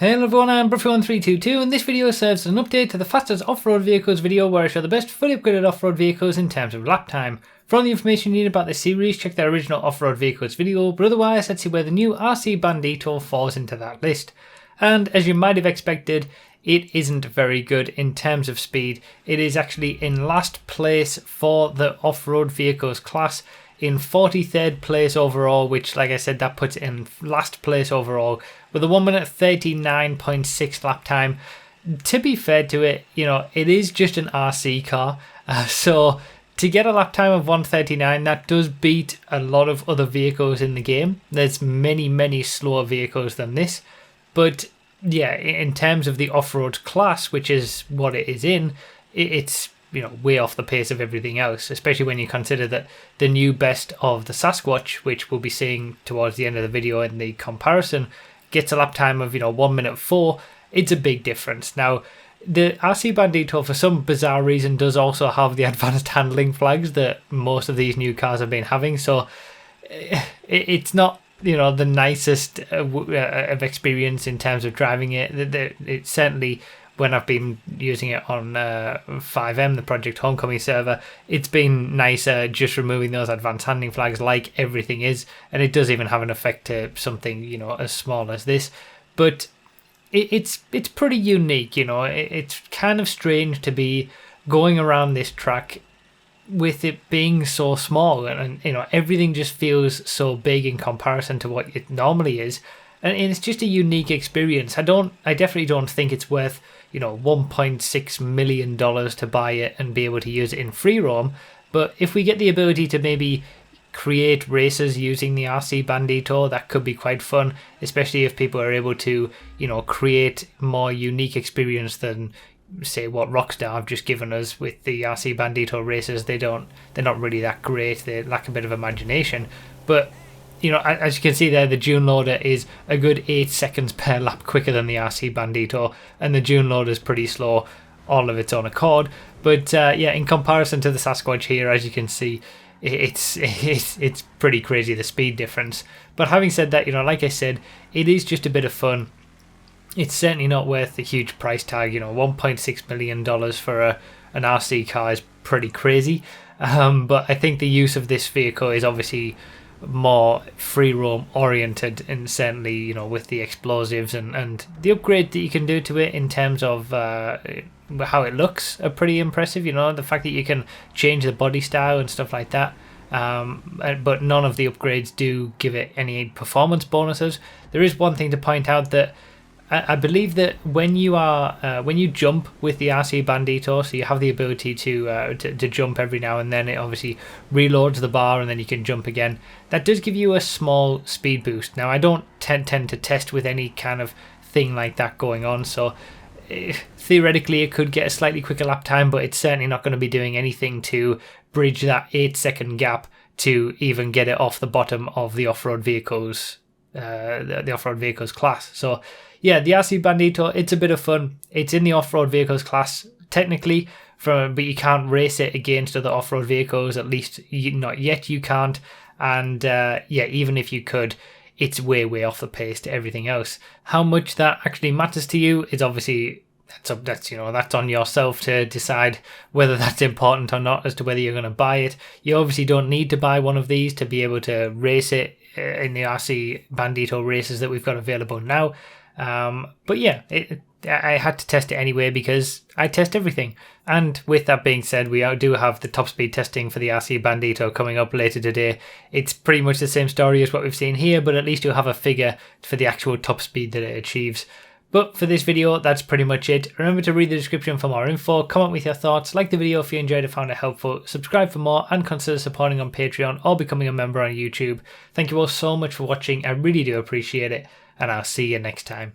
Hello everyone, I'm Bruffy1322 and this video serves as an update to the fastest off-road vehicles video where I show the best fully upgraded off-road vehicles in terms of lap time. For all the information you need about this series, check the original off-road vehicles video, but otherwise let's see where the new RC Bandito falls into that list. And as you might have expected, it isn't very good in terms of speed. It is actually in last place for the off-road vehicles class, in 43rd place overall, which, like I said, that puts it in last place overall with a 1 minute 39.6 lap time. To be fair to it, it is just an RC car, so to get a lap time of 1:39, that does beat a lot of other vehicles in the game. There's many slower vehicles than this, but yeah, in terms of the off-road class, which is what it is in, it's way off the pace of everything else, especially when you consider that the new best of the Sasquatch, which we'll be seeing towards the end of the video in the comparison, gets a lap time of 1 minute 4. It's a big difference. Now, the RC Bandito, for some bizarre reason, does also have the advanced handling flags that most of these new cars have been having, so it's not the nicest of experience in terms of driving it. It's certainly, when I've been using it on 5M, the Project Homecoming server, it's been nicer just removing those advanced handling flags like everything is, and it does even have an effect to something as small as this. But it's pretty unique. It's kind of strange to be going around this track with it being so small, and everything just feels so big in comparison to what it normally is. And it's just a unique experience. I definitely don't think it's worth, $1.6 million to buy it and be able to use it in free roam. But if we get the ability to maybe create races using the RC Bandito, that could be quite fun, especially if people are able to, create more unique experience than, say, what Rockstar have just given us with the RC Bandito races. They're not really that great. They lack a bit of imagination. But as you can see there, the Dune Loader is a good 8 seconds per lap quicker than the RC Bandito, and the Dune Loader is pretty slow all of its own accord. But yeah, in comparison to the Sasquatch here, as you can see, it's pretty crazy, the speed difference. But having said that, like I said, it is just a bit of fun. It's certainly not worth the huge price tag. $1.6 million for an RC car is pretty crazy. But I think the use of this vehicle is obviously more free roam oriented, and certainly with the explosives and the upgrade that you can do to it in terms of how it looks are pretty impressive. The fact that you can change the body style and stuff like that, but none of the upgrades do give it any performance bonuses. There is one thing to point out, that I believe that when you jump with the RC Bandito, so you have the ability to jump every now and then. It obviously reloads the bar and then you can jump again. That does give you a small speed boost. Now, I don't tend to test with any kind of thing like that going on, so theoretically it could get a slightly quicker lap time, but it's certainly not going to be doing anything to bridge that 8-second gap to even get it off the bottom of the off-road vehicles, the off-road vehicles class. So yeah, the RC Bandito, it's a bit of fun. It's in the off-road vehicles class technically, but you can't race it against other off-road vehicles. At least not yet, you can't. And yeah, even if you could, it's way off the pace to everything else. How much that actually matters to you is obviously that's on yourself to decide whether that's important or not, as to whether you're going to buy it. You obviously don't need to buy one of these to be able to race it in the RC Bandito races that we've got available now. But yeah, I had to test it anyway because I test everything. And with that being said, we do have the top speed testing for the RC Bandito coming up later today. It's pretty much the same story as what we've seen here, but at least you'll have a figure for the actual top speed that it achieves. But for this video, that's pretty much it. Remember to read the description for more info, comment with your thoughts, like the video if you enjoyed or found it helpful, subscribe for more, and consider supporting on Patreon or becoming a member on YouTube. Thank you all so much for watching, I really do appreciate it, and I'll see you next time.